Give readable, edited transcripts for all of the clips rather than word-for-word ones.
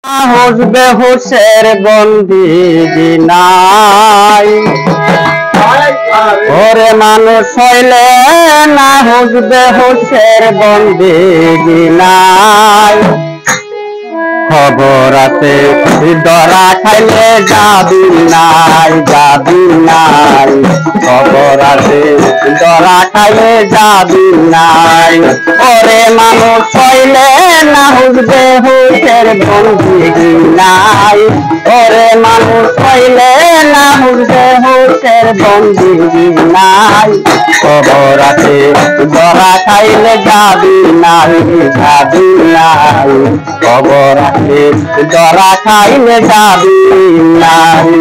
হুসবে হুসের বন্দি নাই ওরে মানুষ হইলে না হুসবে হুসের বন্দি নাই খবর আছে দরা খাইলে যাবি নাই খবর আছে দরা খাইলে যাবি নাই ওরে মানুষ হইলে না হুসবে হুসের বন্দি নাই ওরে মানুষ হইলে না হুসবে হুসের বন্দি নাই খবর আছে দরা খাইলে যাবি নাই খবর আছে দরা খাইলে যাবি নাই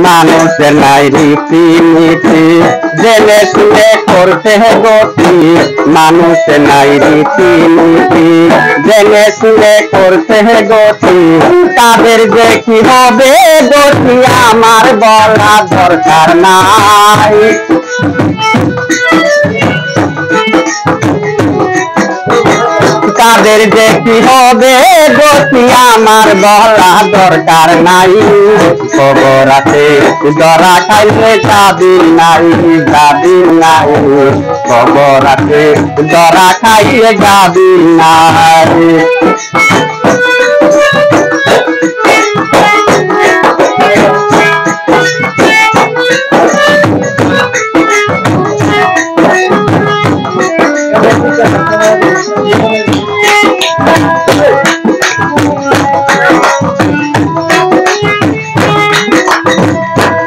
মানুষের নাই রীতি নীতি জেনে শুনে করতে গতি মানুষের নাই রীতি নীতি জেনে শুনে করতে গতি তাদের যে কি হবে গতি আমার বলা দরকার নাই তাদের যে কি হবে গতি আমার বলা দরকার নাই খবর আছে দরা খাইলে যাবি নাই খবর আছে দরা খাইলে যাবি নাই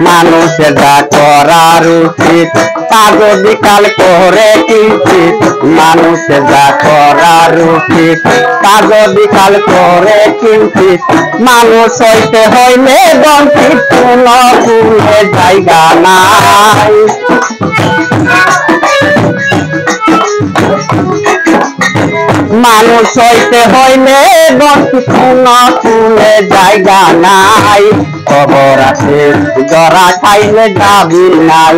মানুষের যা করার উচিত তা যদি কাল করে কিঞ্চিত মানুষের যা করার উচিত তা যদি কাল করে কিঞ্চিত মানুষ হইতে হইলে বঞ্চিত কোনো ভুলে জায়গা নাই মানুষ হইতে হইলে বঞ্চিত কোনো ভুলে জায়গা নাই খবর আছে দরা খাইলে যাবি নাই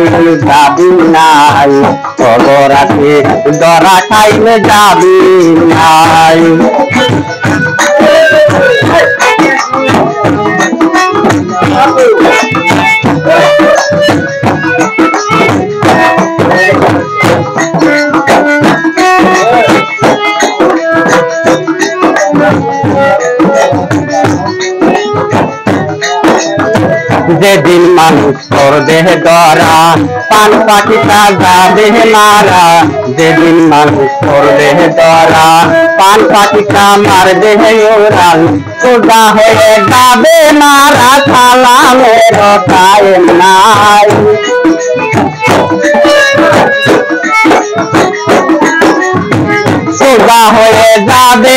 খবর আছে দরা খাইলে যাবি নাই যেদিন মানুষ করবে দরা পান পাখিটা যাবে মারা যেদিন মানুষ করবে দরা পান পাখিটা মারবে ওরাল সোজা হয়ে যাবে মারা সালামের টাইম নাই সোজা হয়ে যাবে